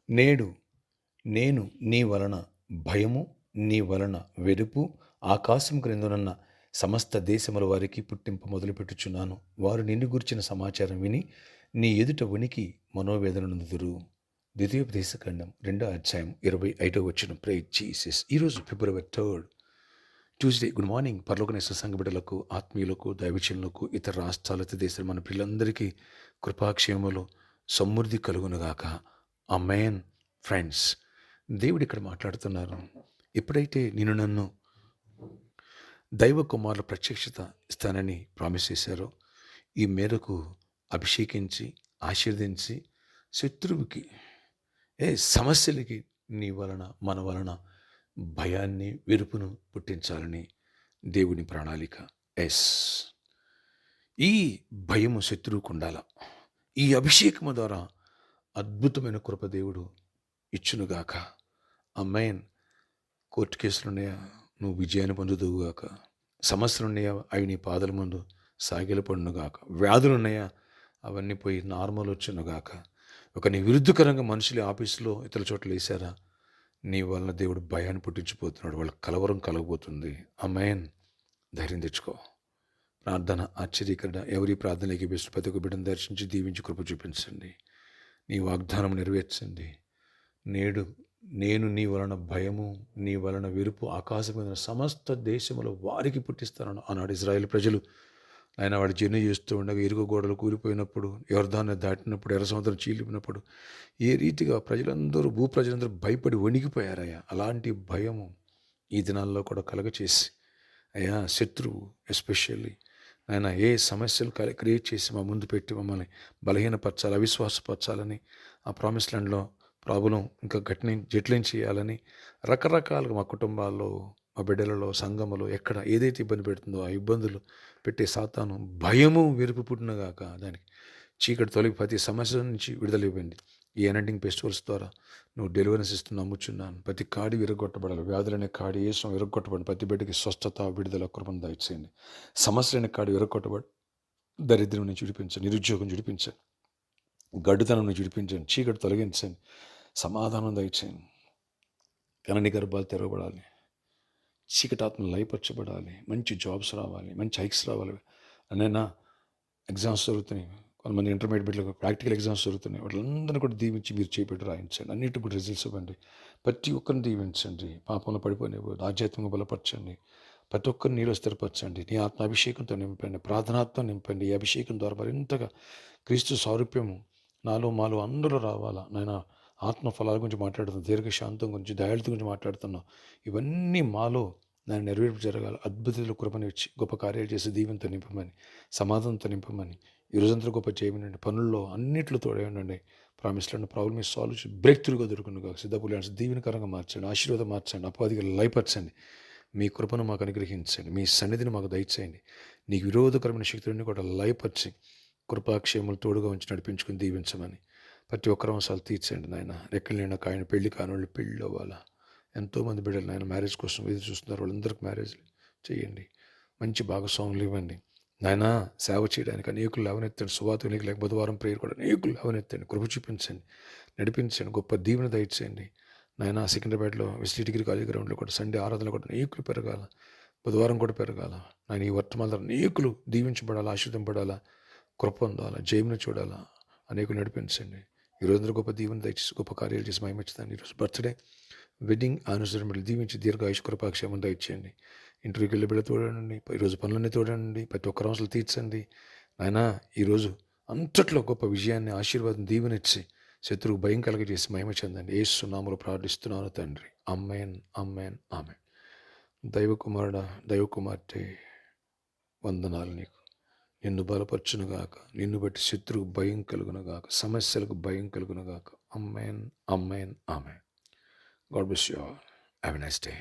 నేడు నేను నీ వలన భయము, నీ వలన వెరుపు ఆకాశం క్రిందనున్న సమస్త దేశముల వారికి పుట్టింప మొదలుపెట్టుచున్నాను. వారు నిన్ను గురించిన సమాచారం విని నీ ఎదుట ఉనికి మనోవేదన నొందుదురు. ద్వితీయోపదేశకాండం 2:25 ప్రైజ్ జీసస్. ఈరోజు February 3 ట్యూస్డే. Good morning. పరలోకనేశ్వర సంఘ బిడ్డలకు, ఆత్మీయులకు, దైవజనులకు, ఇతర రాష్ట్రాల దేశాల మన పిల్లలందరికీ కృపాక్షేమములు సమృద్ధి కలుగునుగాక. ఆమేన్. ఫ్రెండ్స్, దేవుడు ఇక్కడ మాట్లాడుతున్నారు. ఎప్పుడైతే నేను నన్ను దైవ కుమారుల ప్రత్యక్షత ఇస్తానని ప్రామిస్ చేశారో, ఈ మేరకు అభిషేకించి ఆశీర్వదించి శత్రువుకి సమస్యలకి నీ వలన మన వలన భయాన్ని వెరుపును పుట్టించాలని దేవుని ప్రణాళిక. ఈ భయము శత్రువుకు ఉండాల. ఈ అభిషేకము ద్వారా అద్భుతమైన కృప దేవుడు ఇచ్చునుగాక. ఆమేన్. కోర్టు కేసులున్నాయా, నువ్వు విజయాన్ని పొందుదువుగాక. సమస్యలున్నాయా, అవి నీ పాదల ముందు సాగిల పడునుగాక. వ్యాధులున్నాయా, అవన్నీ పోయి నార్మల్ వచ్చునుగాక. ఒక నీ విరుద్ధకరంగా మనుషులు ఆఫీసులో ఇతర చోట్ల వేశారా, నీ వలన దేవుడు భయాన్ని పుట్టించిపోతున్నాడు. వాళ్ళకి కలవరం కలగబోతుంది. ఆమేన్. ధైర్యం తెచ్చుకో. ప్రార్థన ఆశ్చర్యకరణ. ఎవరి ప్రార్థనకి బెస్ట్ ప్రతి ఒక్క బిడ్డను దర్శించి దీవించి కృప చూపించండి. నీ వాగ్దానం నెరవేర్చండి. నేడు నేను నీ వలన భయము, నీ వలన వెరుపు ఆకాశమైన సమస్త దేశములో వారికి పుట్టిస్తాను ఆనాడు ఇజ్రాయేల్ ప్రజలు ఆయన వాడి జర్నీ చేస్తూ ఉండగా ఇరుగు గోడలు కూలిపోయినప్పుడు, యొర్దాన్ని దాటినప్పుడు, ఎర్ర సముద్రం చీలిపినప్పుడు ఏ రీతిగా భూప్రజలందరూ భయపడి వణికిపోయారయ్యా. అలాంటి భయము ఈ దినాల్లో కూడా కలగచేసి అయ్యా, శత్రువు ఎస్పెషల్లీ ఆయన ఏ సమస్యలు క్రియేట్ చేసి మా ముందు పెట్టి మమ్మల్ని బలహీనపరచాలి, అవిశ్వాసపరచాలని, ఆ ప్రామిస్ ల్యాండ్లో ప్రాబ్లం ఇంకా జట్లం చేయాలని రకరకాలుగా మా కుటుంబాల్లో, మా బిడ్డలలో, సంఘములో ఎక్కడ ఏదైతే ఇబ్బంది పెడుతుందో ఆ ఇబ్బందులు పెట్టే సాతాను భయము వెరుపు పుట్టినగాక. దానికి చీకటి తొలగి ప్రతి సమస్య నుంచి విడుదల ఇవ్వండి. ఈ ఎనెండింగ్ ఫెస్టివల్స్ ద్వారా నువ్వు డెలివరెన్స్ ఇస్తున్న నమ్ముచున్నాను. ప్రతి కాడి విరగొట్టబడాలి. వ్యాధులనే కాడి ఏసం విరగొట్టబడి ప్రతి బిడ్డకి స్వస్థత, విడుదల, కృపను దయచేయండి. సమస్యలైన కాడి విరగొట్టబడి దరిద్రం నుంచి విడిపించండి, నిరుద్యోగం విడిపించండి, గడ్డుతనం నుంచి విడిపించండి, చీకటి తొలగించండి, సమాధానం దయచేయండి. కనని గర్భాలు తెరవబడాలి, చీకటాత్మలు లయపరచబడాలి, మంచి జాబ్స్ రావాలి, మంచి హైక్స్ రావాలి. అన్నైనా ఎగ్జామ్స్ జరుగుతున్నాయి, కొంతమంది ఇంటర్మీడియట్ బిడ్డలకు ప్రాక్టికల్ ఎగ్జామ్స్ జరుగుతున్నాయి. వాళ్ళందరినీ కూడా దీవించి మీరు చేపెట్టి రాయించండి. అన్నిటికి కూడా రిజల్ట్స్ ఇవ్వండి. ప్రతి ఒక్కరిని దీవించండి. పాపంలో పడిపోయినప్పుడు ఆధ్యాత్మికంగా బలపరచండి. ప్రతి ఒక్కరిని నీలో స్థిరపరచండి. నీ ఆత్మాభిషేకంతో నింపండి, ప్రార్థనాత్మ నింపండి. ఈ అభిషేకం ద్వారా మరింతగా క్రీస్తు సారూప్యము నాలో మాలో అందరూ రావాలా. నాయన ఆత్మ ఫలాల గురించి మాట్లాడుతున్నాను, దీర్ఘశాంతం గురించి, దయాళుత గురించి మాట్లాడుతున్నావు. ఇవన్నీ మాలో నేను నెరవేర్పు జరగాల. అద్భుతాలు కృపనిచ్చి గొప్ప కార్యాలు చేసి దీవెనతో నింపమని, సమాధానంతో నింపమని, ఈ రోజంతా గొప్ప చేయమనండి. పనుల్లో అన్నింటిలో తోడేయండి. ప్రామిస్లను ప్రాబ్లమ్ సాల్వ్ చేసి బ్రేక్ త్రూగా దొరుకునుగా. సిద్ధపుల్యాన్స్ దీవెనకరంగా మార్చండి, ఆశీర్వాదం మార్చండి, అపవాదిగా లయపరచండి. మీ కృపను మాకు అనుగ్రహించండి, మీ సన్నిధిని మాకు దయచేయండి. నీకు విరోధకరమైన శక్తులన్నీ కూడా లయపరిచి కృపాక్షేమలు తోడుగా ఉంచి నడిపించుకుని దీవించమని ప్రతి ఒక్కరు అవసరాలు తీర్చండి. నాయన రెక్కలు నిండా కాయన పెళ్లి కానివాళ్ళు పెళ్ళి అవ్వాలా. ఎంతోమంది బిడ్డలు నాయన మ్యారేజ్ కోసం ఎదురు చూస్తున్నారు. వాళ్ళందరికీ మ్యారేజ్లు చేయండి. మంచి భాగస్వాములు ఇవ్వండి. నాయన సేవ చేయడానికి అనేకులు లేవనెత్తండి. సువార్తనికి లేక బుధవారం ప్రేయర్ కూడా అనేకులు లేవనెత్తండి. కృప చూపించండి, నడిపించండి, గొప్ప దీవెన దయచేయండి. నాయన సికింద్రాబాద్లో విసిలి డిగ్రీ కాలేజ్ గ్రౌండ్లో కూడా సండే ఆరాధనలు కూడా అనేకులు పెరగాల, బుధవారం కూడా పెరగాల. నాయన ఈ వర్తమానాలు అనేకులు దీవించబడాలా, ఆశీర్వదింపబడాలా, కృప పొందాలా, జయమును చూడాలా. అనేకులు నడిపించండి. ఈరోజు గొప్ప దీవెన దయచేసి గొప్ప కార్యాలు చేసి మహిమచ్చుతాను. ఈరోజు బర్త్డే, వెడ్డింగ్ యానివర్సరీ దీవించి దీర్ఘాయుష్ కృపాక్షేమం దయచేయండి. ఇంటర్వ్యూకి వెళ్ళి బిడ్డ తోడండి. ఈరోజు పనులన్నీ తోడండి. ప్రతి ఒక్కరు అవసరాలు తీర్చండి. నాయన ఈరోజు అంతట్లో గొప్ప విజయాన్ని, ఆశీర్వాదం, దీవెనిచ్చి శత్రువు భయం కలగజేసి మహిమ చెందండి. యేసు నామములో ప్రార్థిస్తున్నాను తండ్రి. ఆమేన్, ఆమేన్, ఆమేన్. దైవకుమారుడా, దైవకుమార్తె, వందనాలు నీకు. నిన్ను బలపరచునుగాక, నిన్ను బట్టి శత్రువు భయం కలుగునుగాక, సమస్యలకు భయం కలుగునుగాక. ఆమేన్, ఆమేన్, ఆమేన్. God bless you all. Have a nice day.